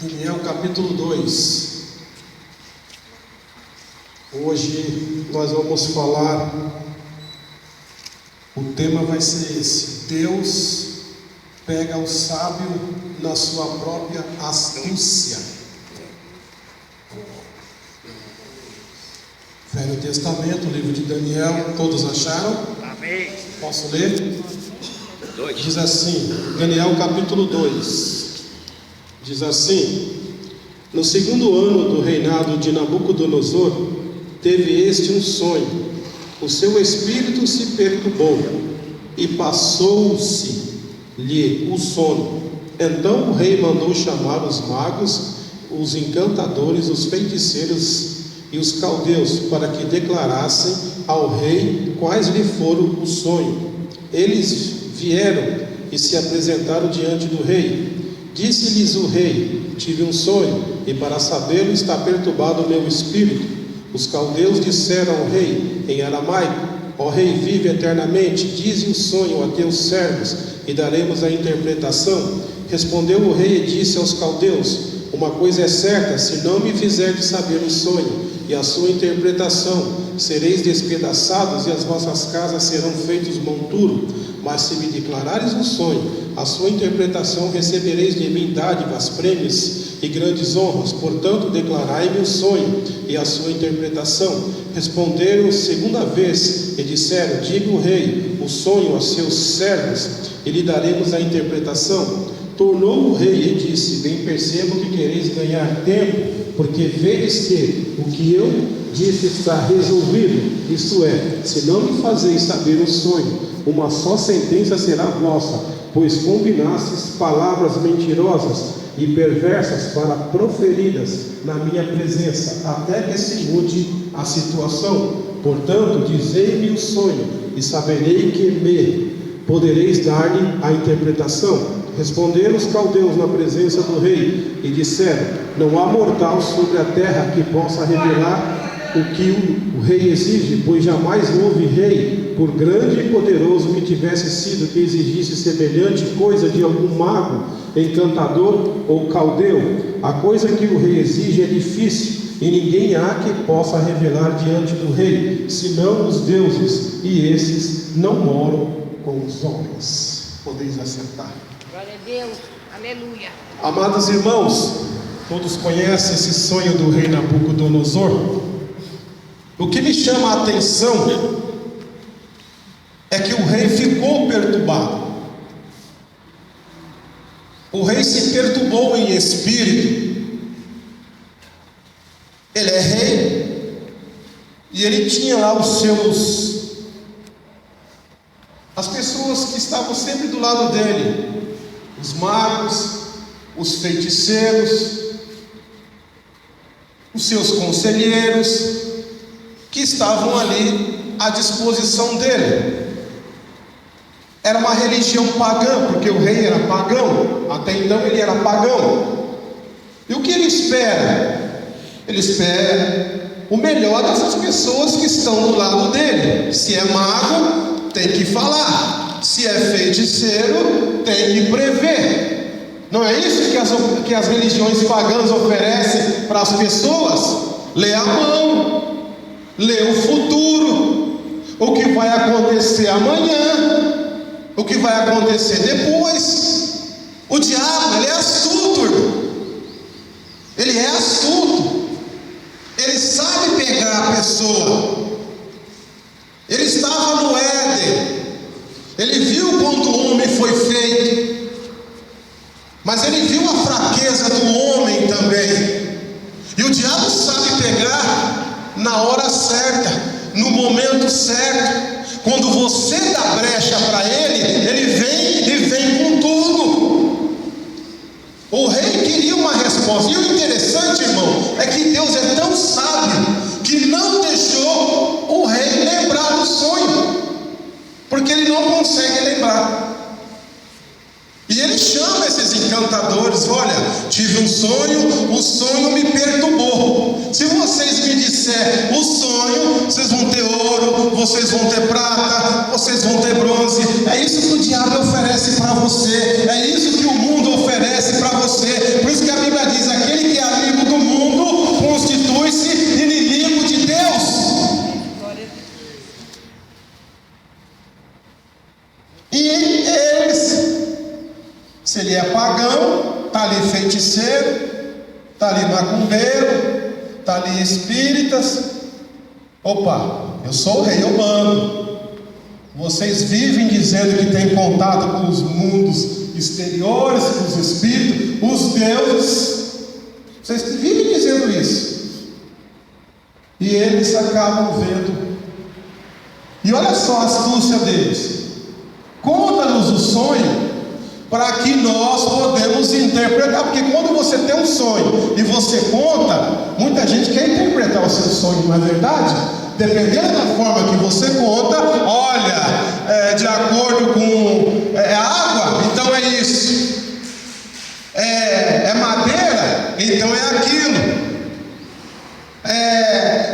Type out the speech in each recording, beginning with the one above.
Daniel capítulo 2. Hoje nós vamos falar, o tema vai ser esse: Deus pega o sábio na sua própria astúcia. Velho Testamento, livro de Daniel, todos acharam? Amém. Posso ler? Diz assim, Daniel capítulo 2. Diz assim: no segundo ano do reinado de Nabucodonosor, teve este um sonho. O seu espírito se perturbou e passou-se-lhe o sono. Então o rei mandou chamar os magos, os encantadores, os feiticeiros e os caldeus, para que declarassem ao rei quais lhe foram o sonho. Eles vieram e se apresentaram diante do rei. Disse-lhes o rei: tive um sonho, e para sabê-lo está perturbado o meu espírito. Os caldeus disseram ao rei em aramaico: ó rei, vive eternamente, dize o sonho a teus servos, e daremos a interpretação. Respondeu o rei e disse aos caldeus: uma coisa é certa, se não me fizerdes saber o sonho e a sua interpretação, sereis despedaçados e as vossas casas serão feitos monturo. Mas se me declarares o sonho, a sua interpretação, recebereis de mim dádivas, prêmios e grandes honras. Portanto, declarai-me o sonho e a sua interpretação. Responderam segunda vez e disseram: diga o rei o sonho a seus servos, e lhe daremos a interpretação. Tornou o rei e disse: bem percebo que quereis ganhar tempo, porque vedes que o que eu disse está resolvido. Isto é, se não me fazeis saber o sonho, uma só sentença será vossa, pois combinastes palavras mentirosas e perversas para proferidas na minha presença, até que se mude a situação. Portanto, dizei-me o sonho, e saberei que me podereis dar-lhe a interpretação. Responderam os caldeus na presença do rei e disseram: não há mortal sobre a terra que possa revelar o que o rei exige, pois jamais houve rei, por grande e poderoso que tivesse sido, que exigisse semelhante coisa de algum mago, encantador ou caldeu. A coisa que o rei exige é difícil, e ninguém há que possa revelar diante do rei, senão os deuses, e esses não moram com os homens. Podeis assentar. Glória a Deus. Aleluia. Amados irmãos, todos conhecem esse sonho do rei Nabucodonosor. O que me chama a atenção é que o rei ficou perturbado. O rei se perturbou em espírito. Ele é rei e ele tinha lá as pessoas que estavam sempre do lado dele, os magos, os feiticeiros, os seus conselheiros, que estavam ali à disposição dele. Era uma religião pagã, porque o rei era pagão, até então ele era pagão. E o que ele espera? Ele espera o melhor dessas pessoas que estão do lado dele. Se é mago, tem que falar. Se é feiticeiro, tem que prever. Não é isso que as religiões pagãs oferecem para as pessoas? Lê a mão, lê o futuro, o que vai acontecer amanhã, o que vai acontecer depois. O diabo, ele é astuto, irmão. Ele é astuto. Ele sabe pegar a pessoa. Ele estava no Éden. Ele viu quando o homem foi feito, mas ele viu a fraqueza do homem também. E o diabo sabe pegar na hora certa, no momento certo. Quando você dá brecha para ele, ele vem com tudo. O rei queria uma resposta. E o interessante, irmão, é que Deus é tão sábio que não deixou o rei lembrar do sonho, porque ele não consegue lembrar. E ele chama esses encantadores: olha, tive um sonho, o sonho me perturbou. Se vocês me disserem o sonho, vocês vão ter ouro, vocês vão ter prata, vocês vão ter bronze. É isso que o diabo oferece para você, é isso que o mundo oferece para você. Por isso que a Bíblia diz aqui Se ele é pagão, está ali feiticeiro, está ali macumbeiro, está ali espíritas. Opa, eu sou o rei, eu mando. Vocês vivem dizendo que têm contato com os mundos exteriores, com os espíritos, os deuses. Vocês vivem dizendo isso. E eles acabam vendo. E olha só a astúcia deles. Conta-nos o sonho, para que nós podemos interpretar. Porque quando você tem um sonho e você conta, muita gente quer interpretar o seu sonho, não é verdade? Dependendo da forma que você conta, olha, de acordo com água, então é isso. É madeira, então é aquilo.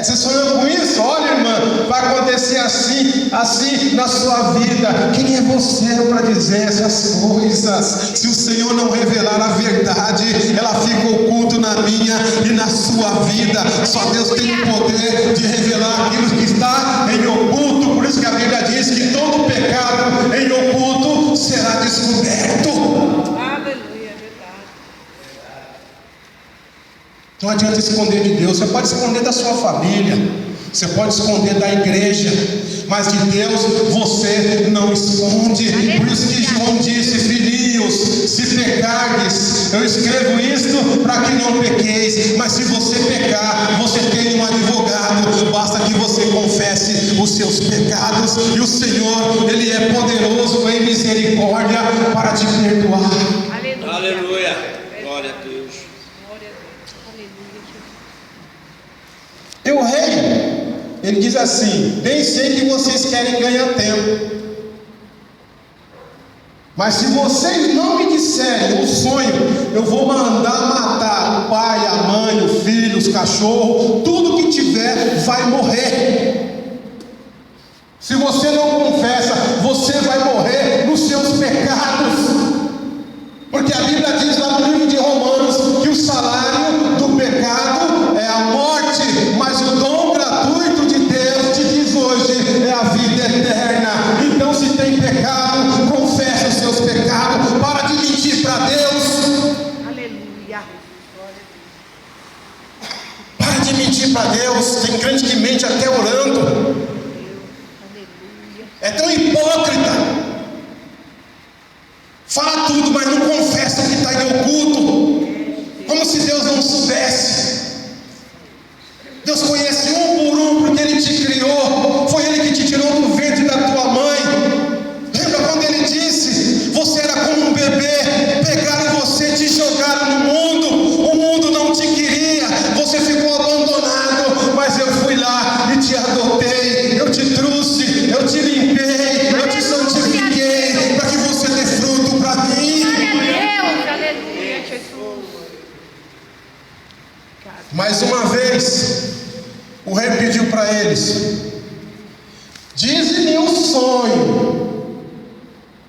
Você sonhou com isso? Olha, irmã, vai acontecer assim, assim na sua vida. Quem é você para dizer essas coisas? Se o Senhor não revelar a verdade, ela fica oculta na minha e na sua vida. Só Deus tem o poder de revelar aquilo que está em oculto. Por isso que a Bíblia diz que todo pecado em oculto será descoberto. Aleluia, verdade. Não adianta esconder de Deus. Você pode esconder da sua família, você pode esconder da igreja, mas de Deus você não esconde. Por isso que João disse: filhinhos, se pecardes, eu escrevo isto para que não pequeis. Mas se você pecar, você tem um advogado. Basta que você confesse os seus pecados, e o Senhor, Ele é poderoso em misericórdia para te perdoar. Aleluia. Aleluia. Glória a Deus. Glória a Deus. Aleluia, Jesus. E o rei, ele diz assim: bem sei que vocês querem ganhar tempo, mas se vocês não me disserem o sonho, eu vou mandar matar o pai, a mãe, o filho, os cachorros, tudo que tiver vai morrer. Se você não confessa, você vai morrer nos seus pecados. Porque a Bíblia diz lá no livro de Romanos que o salário do pecado é a morte, mas o dom gratuito de Deus te diz hoje é a vida eterna. Então, se tem pecado, confessa os seus pecados, para de mentir para Deus. Aleluia. Para de mentir para Deus. Tem crente que mente até orando. Aleluia. É tão hipócrita. Fala tudo, mas não confessa o que está em oculto, como se Deus não soubesse. Deus conhece um por um, porque Ele te criou. Foi Ele que te tirou do ventre da tua mãe. Lembra quando Ele disse: você era como um bebê, pegaram você e te jogaram no mundo. O mundo não te queria, você ficou abandonado, mas eu fui lá e te adotei. Eu te trouxe, eu te limpei, eu te santifiquei, para que você dê fruto para mim. Glória a Deus. Aleluia, Jesus. Mais uma vez, o rei pediu para eles: dize-me um sonho,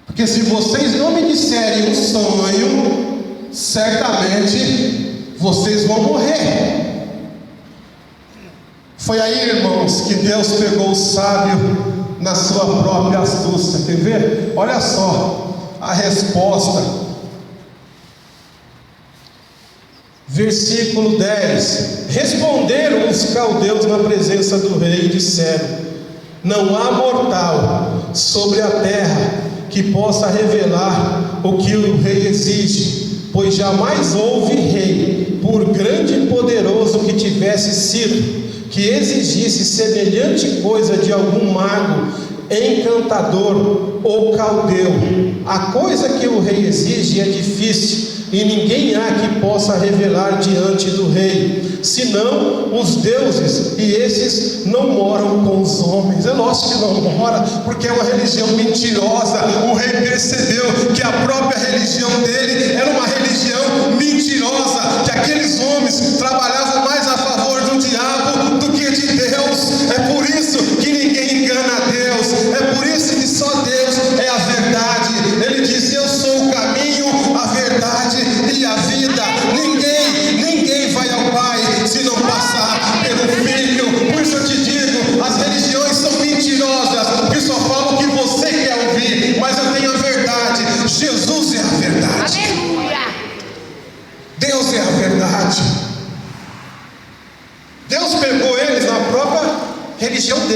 porque se vocês não me disserem um sonho, certamente vocês vão morrer. Foi aí, irmãos, que Deus pegou o sábio na sua própria astúcia. Quer ver? Olha só a resposta. Versículo 10: responderam os caldeus na presença do rei e disseram: não há mortal sobre a terra que possa revelar o que o rei exige, pois jamais houve rei, por grande e poderoso que tivesse sido, que exigisse semelhante coisa de algum mago, encantador ou caldeu. A coisa que o rei exige é difícil, e ninguém há que possa revelar diante do rei, senão os deuses, e esses não moram com os homens. É lógico que não mora, porque é uma religião mentirosa. O rei percebeu que a própria religião dele era uma religião mentirosa, que aqueles homens trabalhavam mais a favor do diabo do que de Deus. É por isso que ninguém engana a Deus, é por isso que só Deus é a verdade. Ele disse: eu sou o caminho, a verdade e a vida. Ninguém vai ao Pai se não passar pelo Filho. Por isso eu te digo, as religiões são mentirosas, que só falam o que você quer ouvir, mas eu tenho a verdade. Jesus é a verdade.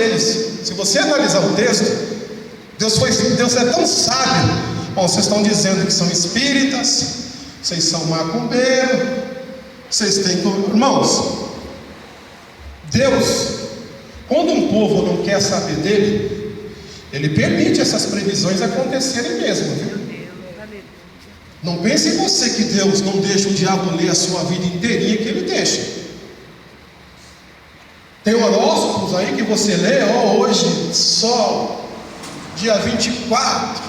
deles. Se você analisar o texto, Deus é tão sábio. Bom, vocês estão dizendo que são espíritas, vocês são macumbeiros, vocês têm... Irmãos, Deus, quando um povo não quer saber dele, Ele permite essas previsões acontecerem mesmo, viu? Não pense em você que Deus não deixa o diabo ler a sua vida inteirinha, que Ele deixa. Tem horóscopos aí que você lê, hoje, sol, dia 24,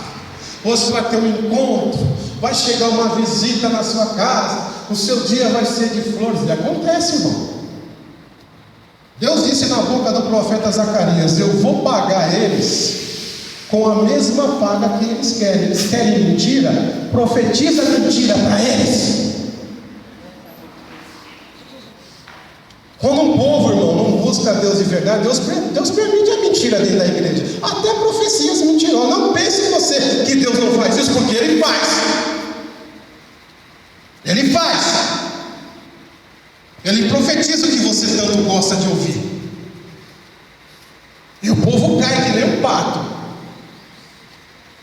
você vai ter um encontro, vai chegar uma visita na sua casa, o seu dia vai ser de flores. E acontece, irmão. Deus disse na boca do profeta Zacarias: eu vou pagar eles com a mesma paga que eles querem. Eles querem mentira? Profetiza mentira para eles. Quando um povo, irmão, não busca Deus de verdade, Deus permite a mentira dentro da igreja, até profecias mentirosas. Não pense em você que Deus não faz isso, porque Ele faz. Ele faz. Ele profetiza o que você tanto gosta de ouvir, e o povo cai que nem um pato,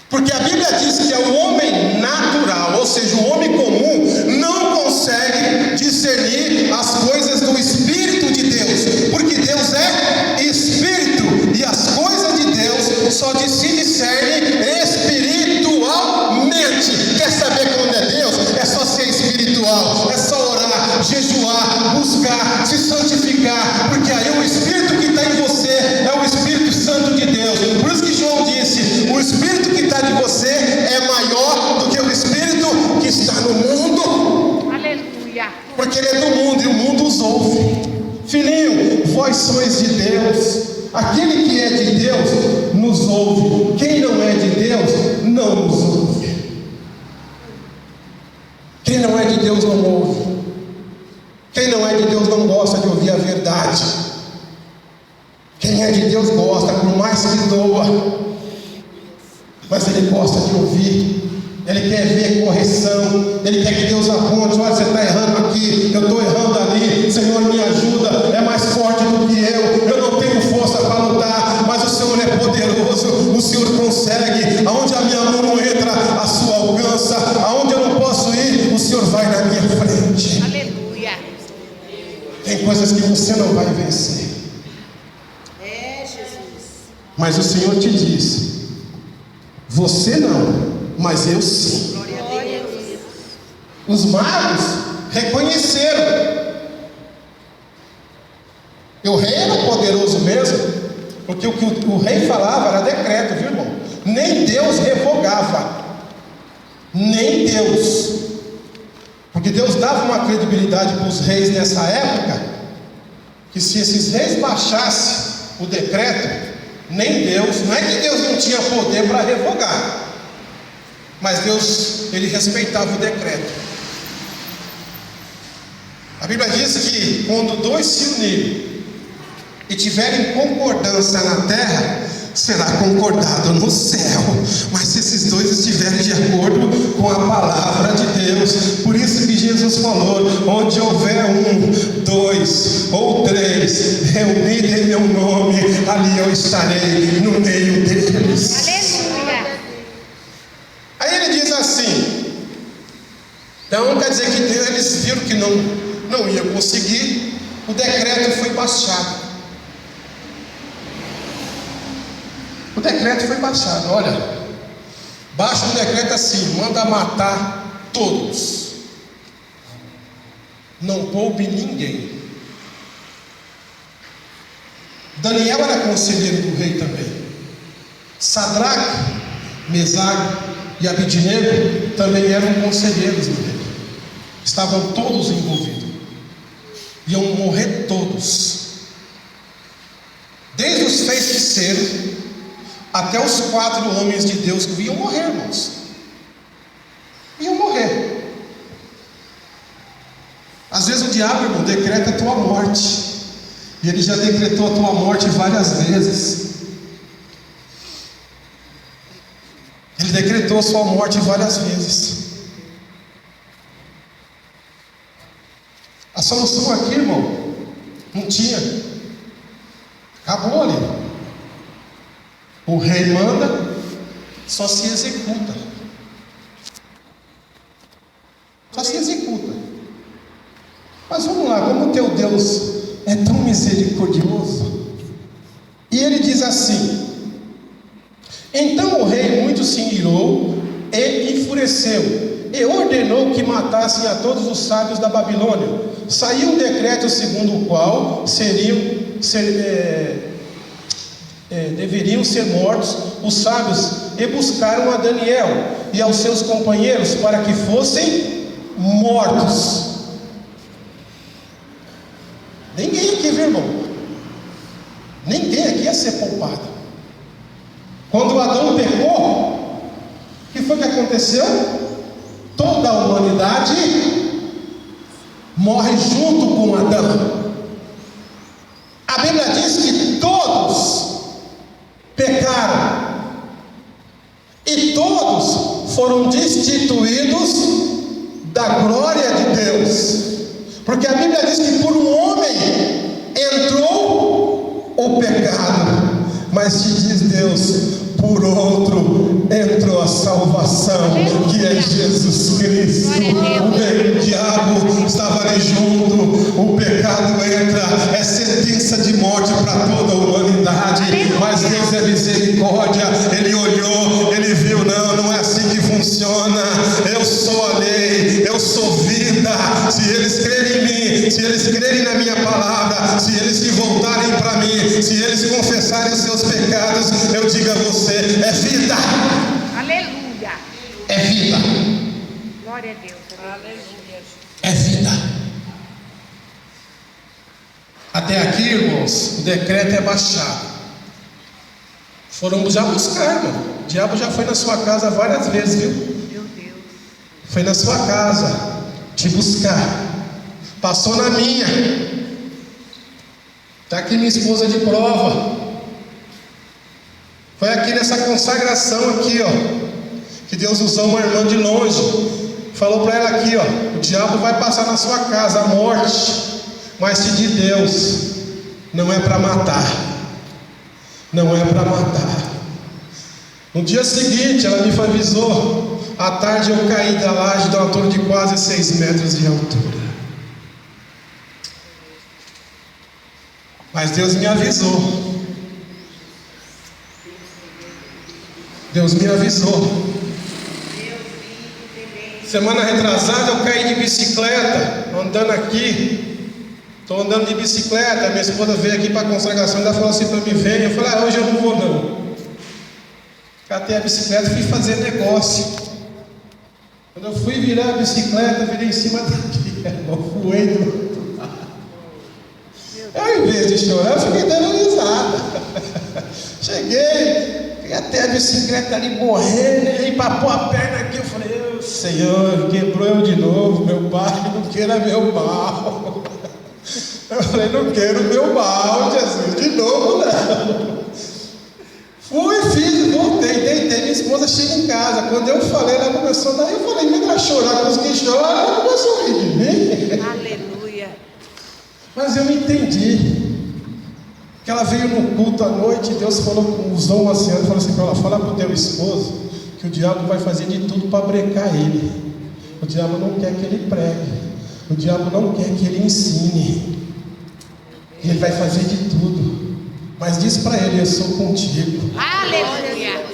porque a Bíblia diz que é o homem natural, ou seja, o homem comum, não consegue discernir as coisas do Espírito de Deus, porque Deus é Espírito, e as coisas de Deus só se discernem espiritualmente. Quer saber quando é Deus? É só ser espiritual, é só orar, jejuar, buscar, se santificar, porque aí o Espírito que está em você é o Espírito Santo de Deus. Por isso que João disse: o Espírito que está de você é maior do que o Espírito que está no mundo. Aleluia. Porque ele é do mundo e o mundo os ouve. Filhinho, vós sois de Deus. Aquele que é de Deus nos ouve. Quem não é de Deus não nos ouve. Quem não é de Deus não ouve. Quem não é de Deus não gosta de ouvir a verdade. Quem é de Deus gosta, por mais que doa, mas ele gosta de ouvir. Ele quer ver correção. Ele quer que Deus aponte: olha, você está errando aqui, eu estou errando ali, Senhor me ajuda, é mais forte do que eu não tenho força para lutar, mas o Senhor é poderoso, o Senhor consegue. Aonde a minha mão não entra, a sua alcança. Aonde eu não posso ir, o Senhor vai na minha frente. Aleluia. Tem coisas que você não vai vencer, mas o Senhor te diz: você não, mas eu sim. Os magos reconheceram. E o rei era poderoso mesmo, porque o que o rei falava era decreto, viu, irmão? Nem Deus revogava, nem Deus, porque Deus dava uma credibilidade para os reis nessa época, que se esses reis baixassem o decreto, nem Deus, não é que Deus não tinha poder para revogar, mas Deus, ele respeitava o decreto. A Bíblia diz que quando dois se unirem e tiverem concordância na terra, será concordado no céu. Mas se esses dois estiverem de acordo com a palavra de Deus, por isso que Jesus falou: onde houver 1, 2 ou 3 reunidos em meu nome, ali eu estarei no meio deles. Aleluia. Aí ele diz assim, então quer dizer que eles viram que não ia conseguir, o decreto foi baixado. O decreto foi baixado. Olha, baixa o decreto assim: manda matar todos, não poube ninguém. Daniel era conselheiro do rei também. Sadraque, Mesaque e Abidnego também eram conselheiros do rei. Estavam todos envolvidos. Iam morrer todos, desde os feiticeiros até os 4 homens de Deus que iam morrer, irmãos. Iam morrer. Às vezes o diabo, irmão, decreta a tua morte, e ele já decretou a tua morte várias vezes. Ele decretou a sua morte várias vezes. A solução aqui, irmão, não tinha. Acabou ali. O rei manda, só se executa. Só se executa. Mas vamos lá, como teu Deus é tão misericordioso. E ele diz assim: então o rei muito se irou e enfureceu, e ordenou que matassem a todos os sábios da Babilônia. Saiu um decreto segundo o qual deveriam ser mortos os sábios, e buscaram a Daniel e aos seus companheiros para que fossem mortos. Ninguém aqui, viu, irmão? Ninguém aqui ia ser poupado. Quando Adão pecou, o que foi que aconteceu? Toda a humanidade morre junto com Adão. A Bíblia diz que todos pecaram e todos foram destituídos da glória de Deus, porque a Bíblia diz que por um homem entrou o pecado, mas te diz Deus, por outro entrou a salvação, que é Jesus Cristo. O diabo estava ali junto, o pecado entra, é sentença de morte para toda a humanidade, mas Deus é misericórdia. Ele olhou, ele viu, não é assim que funciona. Eu sou a lei, eu sou vida. Se eles crerem em mim, se eles crerem na minha palavra, se eles se voltarem para mim, se eles confessarem os seus pecados, eu digo a você, é vida. Aleluia. É vida. Glória a Deus. Aleluia. É vida. Até aqui, irmãos, o decreto é baixado. Foram já buscar, irmão. O diabo já foi na sua casa várias vezes, viu? Meu Deus. Foi na sua casa te buscar. Passou na minha. Está aqui minha esposa de prova. Foi aqui nessa consagração aqui, ó, que Deus usou uma irmã de longe. Falou para ela aqui, ó, o diabo vai passar na sua casa, a morte, mas se de Deus, não é para matar. Não é para matar. No dia seguinte, ela me avisou. À tarde eu caí da laje de uma altura de quase 6 metros de altura. Mas Deus me avisou. Deus me avisou. Semana retrasada eu caí de bicicleta, andando aqui. Estou andando de bicicleta. Minha esposa veio aqui para a consagração. Ela falou assim para mim: vem. Eu falei: hoje eu não vou não. Catei a bicicleta e fui fazer negócio. Quando eu fui virar a bicicleta, virei em cima daqui. Eu voei do outro lado. Eu, em vez de chorar, eu fiquei dando risada. Cheguei até a bicicleta ali morrendo, e empapou a perna aqui. Eu falei: Senhor, quebrou eu de novo, meu pai, não queira meu mal. Eu falei: não quero meu mal, Jesus, de novo não. Fui, fiz, voltei, deitei. Minha esposa chega em casa. Quando eu falei, ela começou a dar. Eu falei: me dá chorar com os que choram. Ela começou a rir de mim. Aleluia. Mas eu entendi que ela veio no culto à noite e Deus usou um ancião e falou assim para ela: fala para o teu esposo que o diabo vai fazer de tudo para brecar ele. O diabo não quer que ele pregue, o diabo não quer que ele ensine, e ele vai fazer de tudo, mas diz para ele: eu sou contigo. Aleluia.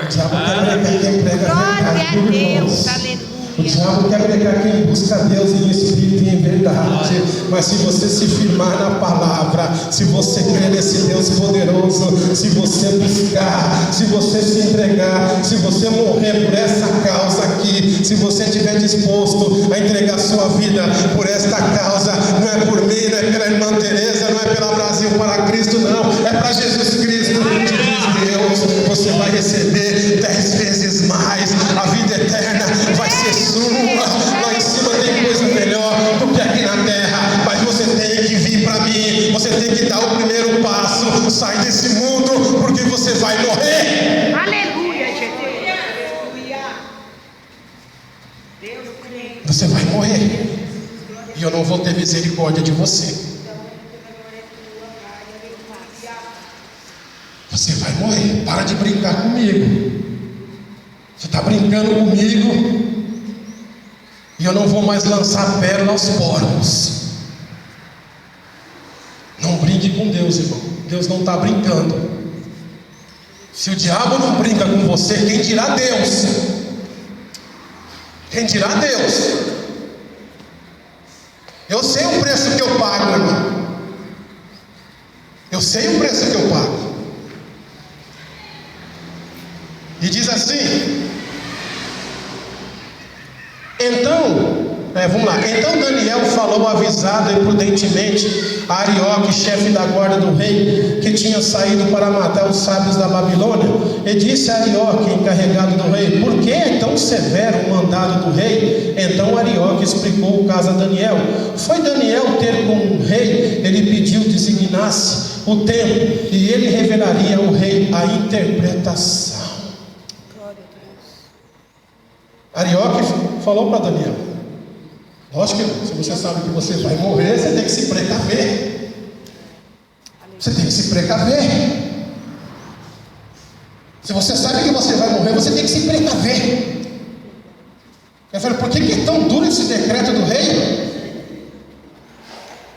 O diabo quer brecar quem prega a verdade, Glória a Deus. irmãos. Aleluia. O diabo quer pregar quem busca Deus em espírito e em verdade. Mas se você se firmar na palavra, se você crer nesse Deus poderoso, se você buscar, se você se entregar, se você morrer por essa causa aqui, se você estiver disposto a entregar sua vida por esta causa, não é por mim, não é pela irmã Teresa, não é pela Brasil para Cristo, não, é para Jesus Cristo, te diz Deus, você vai receber 10 vezes mais. A vida eterna vai ser sua. Lá em cima tem coisa melhor do que aqui na terra, mas você tem que vir para mim, você tem que dar o primeiro passo, sair desse mundo, porque você vai morrer. Aleluia, Jesus. Você vai morrer, e eu não vou ter misericórdia de você. Você vai morrer. Para de brincar comigo. Você está brincando comigo e eu não vou mais lançar pérola aos porcos. Não brinque com Deus, irmão. Deus não está brincando. Se o diabo não brinca com você, quem dirá Deus? Quem dirá Deus? Eu sei o preço que eu pago, irmão. Eu sei o preço que eu pago. E diz assim: vamos lá. Então Daniel falou avisado e prudentemente a Arioque, chefe da guarda do rei, que tinha saído para matar os sábios da Babilônia, e disse a Arioque, encarregado do rei: por que é tão severo o mandado do rei? Então Arioque explicou o caso a Daniel. Foi Daniel ter com o rei, ele pediu designasse o tempo, e ele revelaria ao rei a interpretação. Arioque falou para Daniel: lógico que se você sabe que você vai morrer, você tem que se precaver. Você tem que se precaver. Se você sabe que você vai morrer, você tem que se precaver. Eu falei: por que é tão duro esse decreto do rei?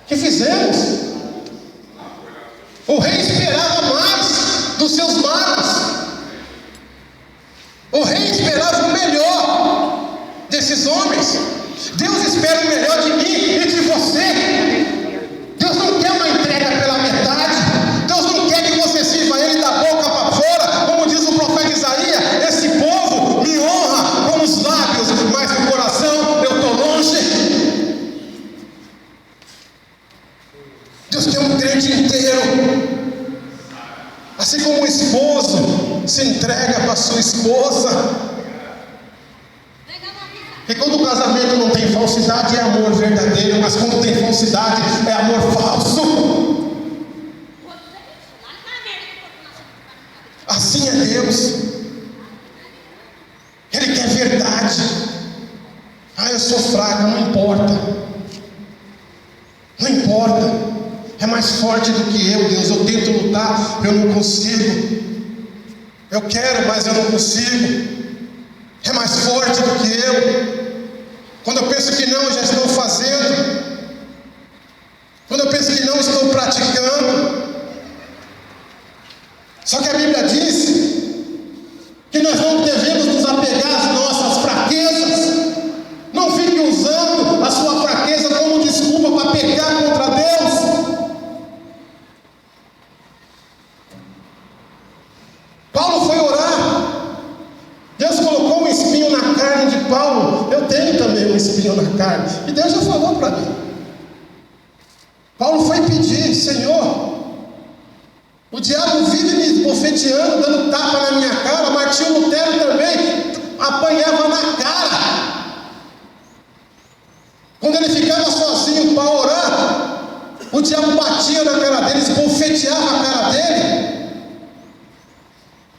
O que fizemos? O rei esperava mais dos seus magos. O rei esperava o melhor desses homens. Deus espera o melhor de mim e de você. Deus não quer uma entrega pela metade. Deus não quer que você sirva Ele da boca para fora. Como diz o profeta Isaías: esse povo me honra com os lábios, mas no coração eu estou longe. Deus quer um crente inteiro. Assim como o esposo se entrega para sua esposa. Porque quando o casamento não tem falsidade, é amor verdadeiro. Mas quando tem falsidade, é amor falso. Assim é Deus. Ele quer verdade. Eu sou fraco, não importa. Não importa. É mais forte do que eu, Deus. Eu tento lutar, eu não consigo. Eu quero, mas eu não consigo. É mais forte do que eu. Quando eu penso que não, eu já estou fazendo. Quando eu penso que não, estou praticando. Só que a Bíblia diz que nós não devemos nos apegar às nossas fraquezas. Não fique usando a sua fraqueza como desculpa para pecar contra Deus. Paulo foi orar. Deus colocou um espinho na carne de Paulo. Eu tenho também um espinho na carne. E Deus já falou para mim. Paulo foi pedir: Senhor, o diabo vive me bofeteando, dando tapa na minha cara. Martinho Lutero também apanhava na cara. Quando ele ficava sozinho para orar, o diabo batia na cara dele, esbofeteava a cara dele.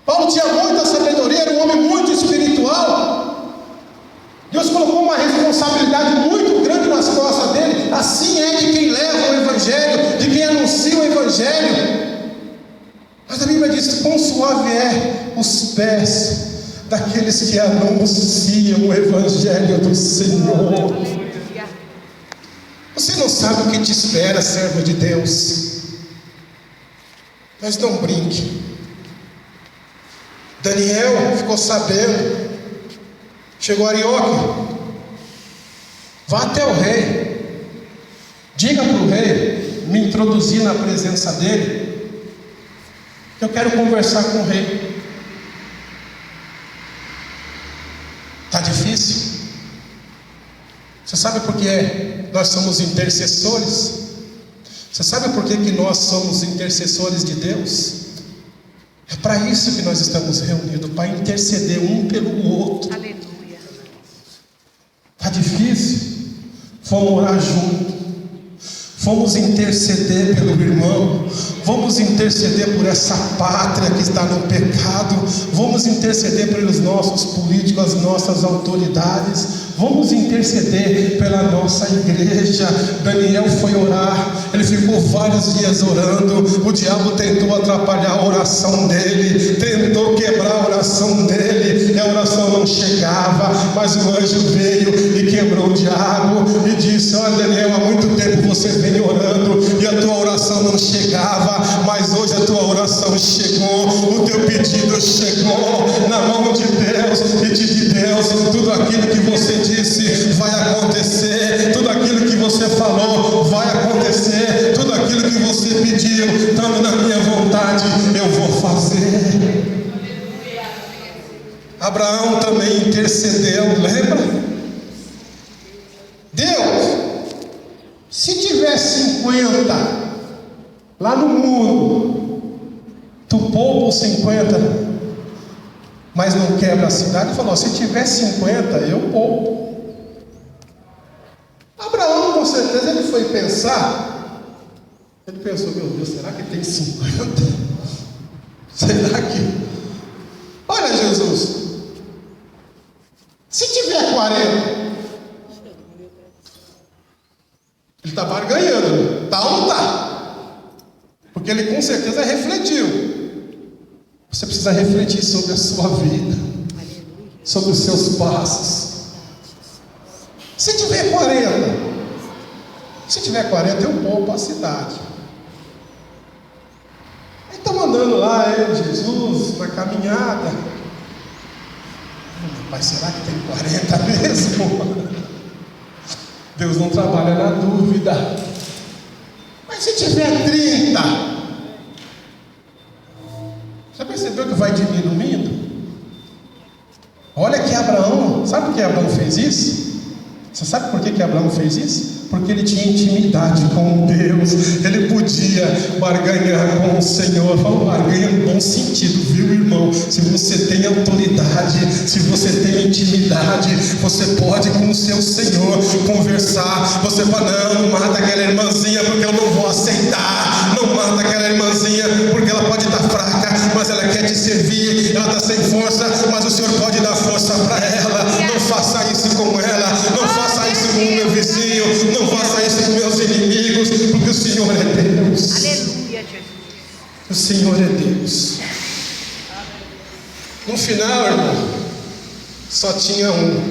Paulo tinha muita sabedoria, era um homem muito espiritual. Deus colocou uma responsabilidade muito grande nas costas dele. Assim é de quem leva o Evangelho, de quem anuncia o Evangelho. Mas a Bíblia diz: quão suave é os pés daqueles que anunciam o Evangelho do Senhor. Você não sabe o que te espera, servo de Deus. Mas não brinque. Daniel ficou sabendo. Chegou Arioque: vá até o rei, diga para o rei me introduzir na presença dele, que eu quero conversar com o rei. Está difícil? Você sabe por que nós somos intercessores? Você sabe por que nós somos intercessores de Deus? É para isso que nós estamos reunidos, para interceder um pelo outro. Aleluia. Está difícil? Vamos orar junto. Vamos interceder pelo irmão, vamos interceder por essa pátria que está no pecado, vamos interceder pelos nossos políticos, as nossas autoridades, vamos interceder pela nossa igreja. Daniel foi orar, ele ficou vários dias orando, o diabo tentou atrapalhar a oração dele, tentou quebrar a oração dele, e a oração não chegava, mas o anjo veio e quebrou o diabo e disse: olha, Daniel, há muito tempo você vem orando e a tua oração não chegava, mas hoje a tua oração chegou, o teu pedido chegou na mão de Deus, e de Deus tudo aquilo que você disse vai acontecer, tudo aquilo que você falou vai acontecer, tudo aquilo que você pediu, estando na minha vontade, eu vou fazer. Abraão também intercedeu, lembra? Deus, se tiver 50 lá no mundo, tu poupa os 50, mas não quebra a cidade. Ele falou: se tiver 50, eu poupo. Abraão, com certeza, ele foi pensar. Ele pensou: meu Deus, será que tem 50? Será que... Olha, Jesus, se tiver 40, ele está barganhando, está ou não está? Porque ele com certeza refletiu. Você precisa refletir sobre a sua vida, sobre os seus passos. Se tiver 40, eu poupo a cidade. Aí estamos andando lá, eu e Jesus, na caminhada. Mas será que tem 40 mesmo? Deus não trabalha na dúvida. Mas se tiver 30, já percebeu que vai diminuindo? Olha que Abraão, sabe por que Abraão fez isso? Você sabe por que Abraão fez isso? Porque ele tinha intimidade com Deus, ele podia barganhar com o Senhor. Fala barganha no bom sentido, viu, irmão? Se você tem autoridade, se você tem intimidade, você pode com o seu Senhor conversar. Você fala: não mata aquela irmãzinha porque eu não vou aceitar. Não mata aquela irmãzinha porque ela pode estar fraca, mas ela quer te servir. Ela está sem força, mas o Senhor pode dar força para ela. Não faça isso com ela, não faça isso com o meu vizinho, não faça isso com meus inimigos, porque o Senhor é Deus. Aleluia, Jesus. O Senhor é Deus. No final, irmão, só tinha um,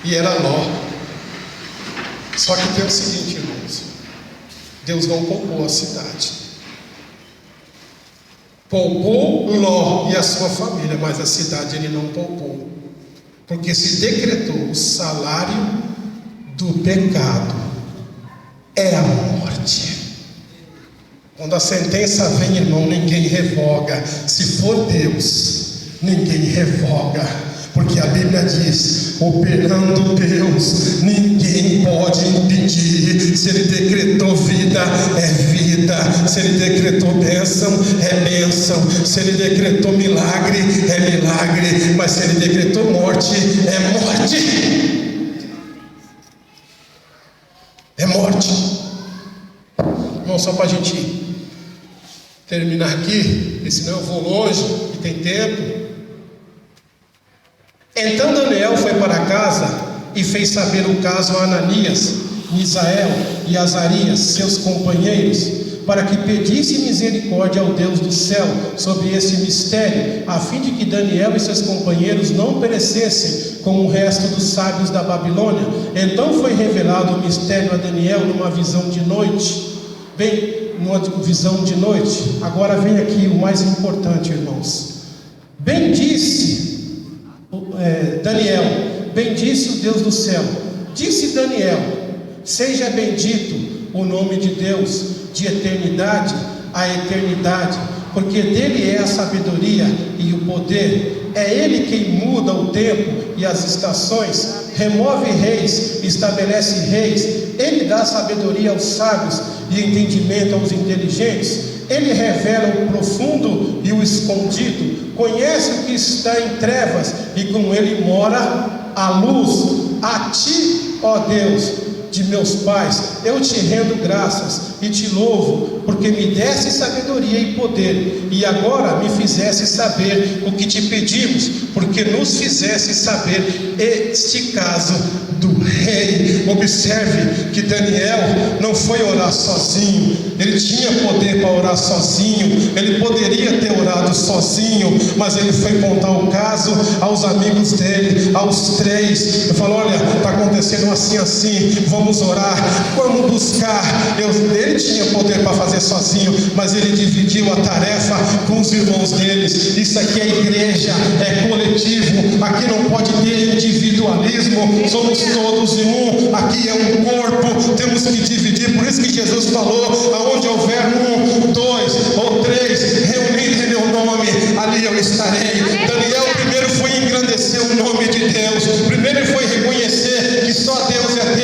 e era Ló. Só que tem o seguinte, irmãos: Deus não poupou a cidade. Poupou Ló e a sua família, mas a cidade ele não poupou, porque se decretou: o salário do pecado é a morte. Quando a sentença vem, irmão, ninguém revoga. Se for Deus, ninguém revoga, porque a Bíblia diz: operando Deus, ninguém pode impedir. Se Ele decretou vida, é vida. Se Ele decretou bênção, é bênção. Se Ele decretou milagre, é milagre. Mas se Ele decretou morte, é morte. É morte. Irmão, só para a gente terminar aqui, porque senão eu vou longe e tem tempo. Então Daniel foi para casa e fez saber o caso a Ananias, Misael e Azarias, seus companheiros, para que pedisse misericórdia ao Deus do céu sobre esse mistério, a fim de que Daniel e seus companheiros não perecessem como o resto dos sábios da Babilônia. Então foi revelado o mistério a Daniel numa visão de noite. Numa visão de noite. Agora vem aqui o mais importante, irmãos. Bem disse Daniel, bendisse o Deus do céu. Disse Daniel: seja bendito o nome de Deus de eternidade a eternidade, porque dele é a sabedoria e o poder. É ele quem muda o tempo e as estações, remove reis, estabelece reis. Ele dá sabedoria aos sábios e entendimento aos inteligentes. Ele revela o profundo e o escondido, conhece o que está em trevas, e com ele mora a luz. A ti, ó Deus, de meus pais, eu te rendo graças e te louvo, porque me deste sabedoria e poder, e agora me fizeste saber o que te pedimos, porque nos fizeste saber este caso do rei. Observe que Daniel não foi orar sozinho, ele tinha poder para orar sozinho, ele poderia ter orado sozinho, mas ele foi contar o caso aos amigos dele, aos três. Ele falou: olha, está acontecendo assim, vamos orar, vamos buscar. Ele tinha poder para fazer sozinho, mas ele dividiu a tarefa com os irmãos deles. Isso aqui é igreja, é coletivo, aqui não pode ter individualismo, somos todos um, aqui é um corpo, temos que dividir. Por isso que Jesus falou: aonde houver 1, 2 ou 3 reunidos em meu nome, ali eu estarei. Daniel primeiro foi engrandecer o nome de Deus, primeiro ele foi reconhecer que só Deus é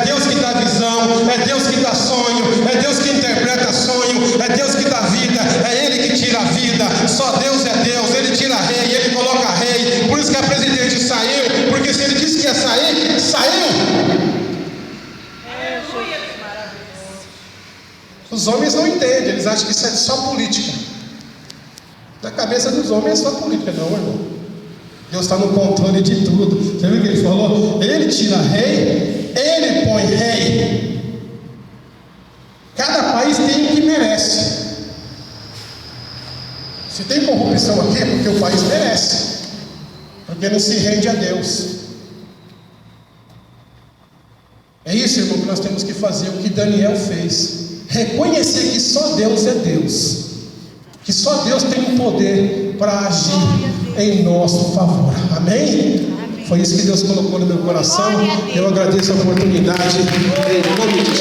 Deus que dá visão, é Deus que dá sonho, é Deus que interpreta sonho, é Deus que dá vida, é Ele que tira a vida, só Deus é Deus, Ele tira rei, Ele coloca rei. Por isso que a presidente saiu, porque se Ele disse que ia sair, saiu. Os homens não entendem, eles acham que isso é só política. Na cabeça dos homens é só política, não, irmão. Deus está no controle de tudo. Você viu o que ele falou? Ele tira rei, ele põe rei. Cada país tem o que merece. Se tem corrupção aqui é porque o país merece, porque não se rende a Deus. É isso, irmão, que nós temos que fazer, o que Daniel fez. Reconhecer que só Deus é Deus, que só Deus tem o poder para agir em nosso favor. Amém? Foi isso que Deus colocou no meu coração. Eu agradeço a oportunidade em nome de Jesus.